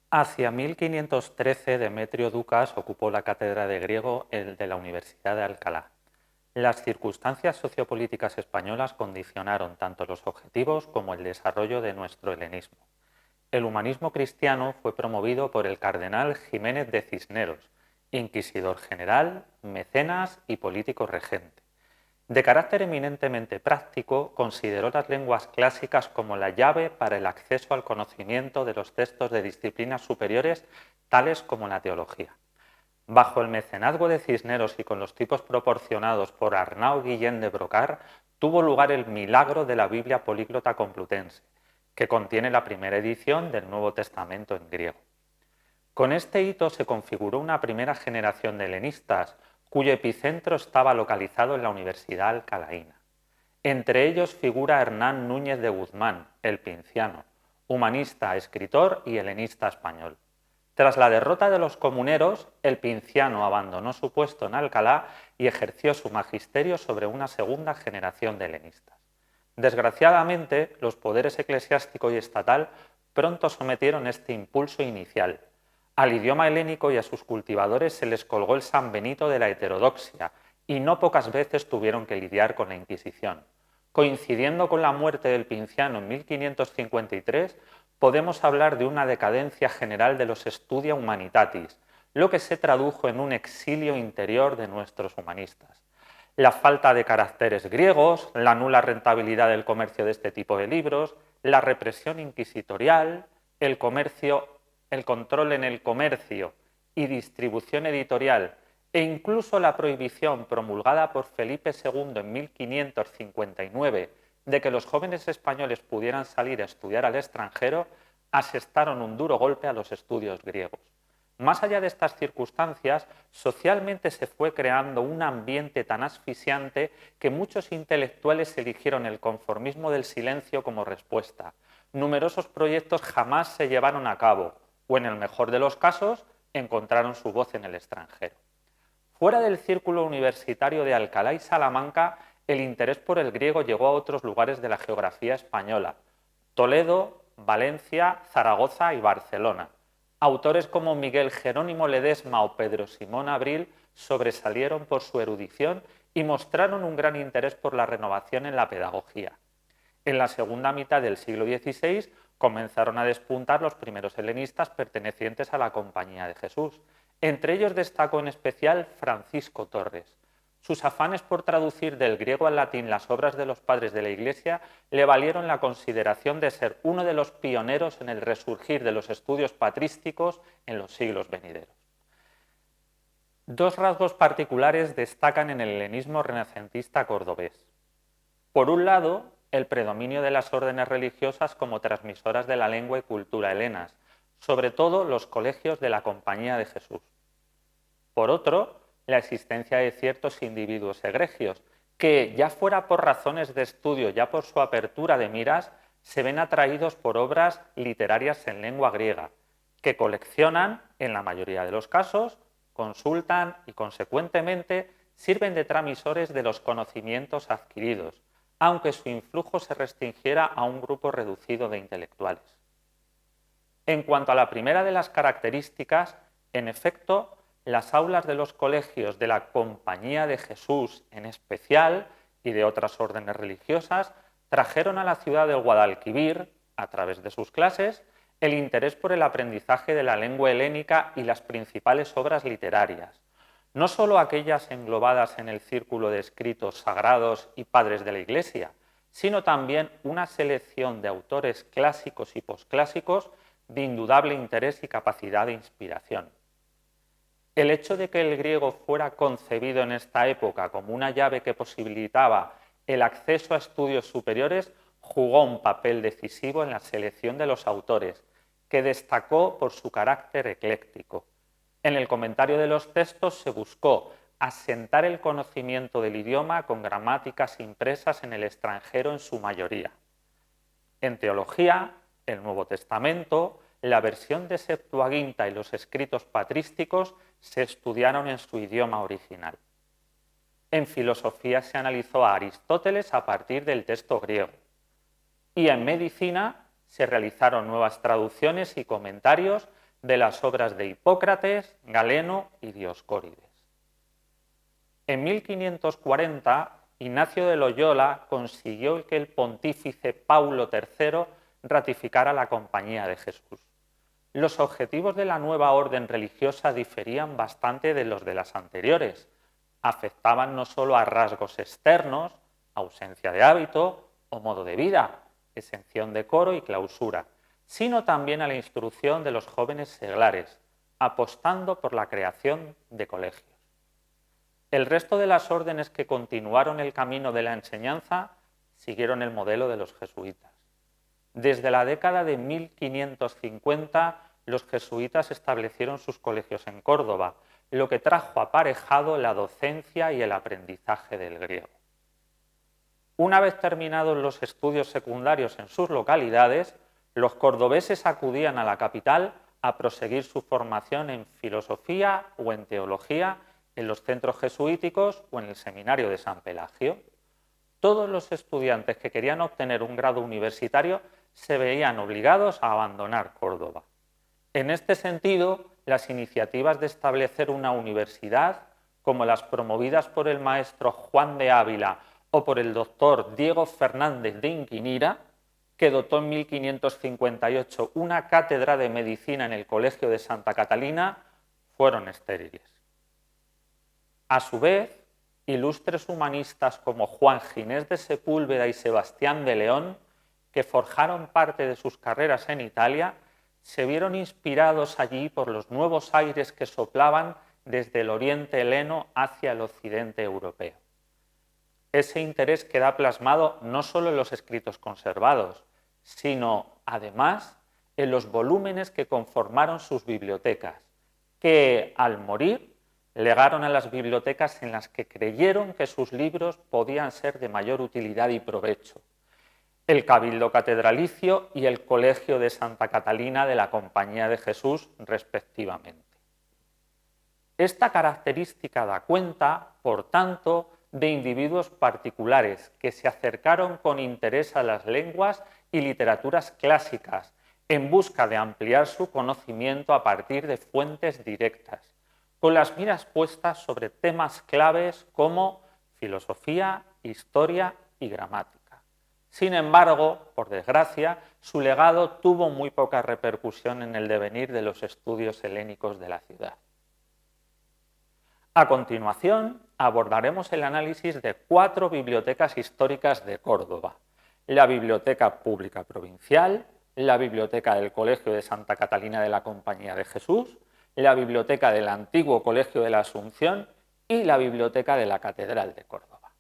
Hacia 1513, Demetrio Ducas ocupó la cátedra de griego de la Universidad de Alcalá. Las circunstancias sociopolíticas españolas condicionaron tanto los objetivos como el desarrollo de nuestro helenismo. El humanismo cristiano fue promovido por el cardenal Jiménez de Cisneros, inquisidor general, mecenas y político regente. De carácter eminentemente práctico, consideró las lenguas clásicas como la llave para el acceso al conocimiento de los textos de disciplinas superiores, tales como la teología. Bajo el mecenazgo de Cisneros y con los tipos proporcionados por Arnau Guillén de Brocard, tuvo lugar el milagro de la Biblia políglota complutense, que contiene la primera edición del Nuevo Testamento en griego. Con este hito se configuró una primera generación de helenistas, cuyo epicentro estaba localizado en la Universidad Alcalaína. Entre ellos figura Hernán Núñez de Guzmán, el Pinciano, humanista, escritor y helenista español. Tras la derrota de los comuneros, el Pinciano abandonó su puesto en Alcalá y ejerció su magisterio sobre una segunda generación de helenistas. Desgraciadamente, los poderes eclesiástico y estatal pronto sometieron este impulso inicial. Al idioma helénico y a sus cultivadores se les colgó el San Benito de la heterodoxia y no pocas veces tuvieron que lidiar con la Inquisición. Coincidiendo con la muerte del Pinciano en 1553, podemos hablar de una decadencia general de los Studia Humanitatis, lo que se tradujo en un exilio interior de nuestros humanistas. La falta de caracteres griegos, la nula rentabilidad del comercio de este tipo de libros, la represión inquisitorial, el control en el comercio y distribución editorial e incluso la prohibición promulgada por Felipe II en 1559 de que los jóvenes españoles pudieran salir a estudiar al extranjero, asestaron un duro golpe a los estudios griegos. Más allá de estas circunstancias, socialmente se fue creando un ambiente tan asfixiante que muchos intelectuales eligieron el conformismo del silencio como respuesta. Numerosos proyectos jamás se llevaron a cabo, o en el mejor de los casos, encontraron su voz en el extranjero. Fuera del círculo universitario de Alcalá y Salamanca, el interés por el griego llegó a otros lugares de la geografía española: Toledo, Valencia, Zaragoza y Barcelona. Autores como Miguel Jerónimo Ledesma o Pedro Simón Abril sobresalieron por su erudición y mostraron un gran interés por la renovación en la pedagogía. En la segunda mitad del siglo XVI comenzaron a despuntar los primeros helenistas pertenecientes a la Compañía de Jesús. Entre ellos destacó en especial Francisco Torres. Sus afanes por traducir del griego al latín las obras de los padres de la Iglesia le valieron la consideración de ser uno de los pioneros en el resurgir de los estudios patrísticos en los siglos venideros. Dos rasgos particulares destacan en el helenismo renacentista cordobés. Por un lado, el predominio de las órdenes religiosas como transmisoras de la lengua y cultura helenas, sobre todo los colegios de la Compañía de Jesús. Por otro, la existencia de ciertos individuos egregios que, ya fuera por razones de estudio, ya por su apertura de miras, se ven atraídos por obras literarias en lengua griega, que coleccionan, en la mayoría de los casos, consultan y, consecuentemente, sirven de transmisores de los conocimientos adquiridos, aunque su influjo se restringiera a un grupo reducido de intelectuales. En cuanto a la primera de las características, en efecto, las aulas de los colegios de la Compañía de Jesús en especial y de otras órdenes religiosas trajeron a la ciudad del Guadalquivir, a través de sus clases, el interés por el aprendizaje de la lengua helénica y las principales obras literarias, no solo aquellas englobadas en el círculo de escritos sagrados y padres de la Iglesia, sino también una selección de autores clásicos y posclásicos de indudable interés y capacidad de inspiración. El hecho de que el griego fuera concebido en esta época como una llave que posibilitaba el acceso a estudios superiores jugó un papel decisivo en la selección de los autores, que destacó por su carácter ecléctico. En el comentario de los textos se buscó asentar el conocimiento del idioma con gramáticas impresas en el extranjero en su mayoría. En teología, el Nuevo Testamento, la versión de Septuaginta y los escritos patrísticos se estudiaron en su idioma original. En filosofía se analizó a Aristóteles a partir del texto griego. Y en medicina se realizaron nuevas traducciones y comentarios de las obras de Hipócrates, Galeno y Dioscórides. En 1540, Ignacio de Loyola consiguió que el pontífice Paulo III ratificara la Compañía de Jesús. Los objetivos de la nueva orden religiosa diferían bastante de los de las anteriores. Afectaban no solo a rasgos externos, ausencia de hábito o modo de vida, exención de coro y clausura, sino también a la instrucción de los jóvenes seglares, apostando por la creación de colegios. El resto de las órdenes que continuaron el camino de la enseñanza siguieron el modelo de los jesuitas. Desde la década de 1550, los jesuitas establecieron sus colegios en Córdoba, lo que trajo aparejado la docencia y el aprendizaje del griego. Una vez terminados los estudios secundarios en sus localidades, los cordobeses acudían a la capital a proseguir su formación en filosofía o en teología en los centros jesuíticos o en el seminario de San Pelagio. Todos los estudiantes que querían obtener un grado universitario se veían obligados a abandonar Córdoba. En este sentido, las iniciativas de establecer una universidad, como las promovidas por el maestro Juan de Ávila o por el doctor Diego Fernández de Inquinira, que dotó en 1558 una cátedra de medicina en el Colegio de Santa Catalina, fueron estériles. A su vez, ilustres humanistas como Juan Ginés de Sepúlveda y Sebastián de León, que forjaron parte de sus carreras en Italia, se vieron inspirados allí por los nuevos aires que soplaban desde el oriente heleno hacia el occidente europeo. Ese interés queda plasmado no solo en los escritos conservados, sino, además, en los volúmenes que conformaron sus bibliotecas, que, al morir, legaron a las bibliotecas en las que creyeron que sus libros podían ser de mayor utilidad y provecho: el Cabildo Catedralicio y el Colegio de Santa Catalina de la Compañía de Jesús, respectivamente. Esta característica da cuenta, por tanto, de individuos particulares que se acercaron con interés a las lenguas y literaturas clásicas en busca de ampliar su conocimiento a partir de fuentes directas, con las miras puestas sobre temas claves como filosofía, historia y gramática. Sin embargo, por desgracia, su legado tuvo muy poca repercusión en el devenir de los estudios helénicos de la ciudad. A continuación, abordaremos el análisis de 4 bibliotecas históricas de Córdoba: la Biblioteca Pública Provincial, la Biblioteca del Colegio de Santa Catalina de la Compañía de Jesús, la Biblioteca del antiguo Colegio de la Asunción y la Biblioteca de la Catedral de Córdoba.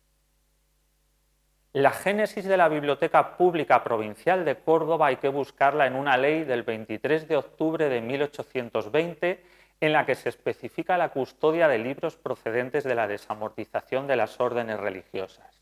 La génesis de la Biblioteca Pública Provincial de Córdoba hay que buscarla en una ley del 23 de octubre de 1820 en la que se especifica la custodia de libros procedentes de la desamortización de las órdenes religiosas.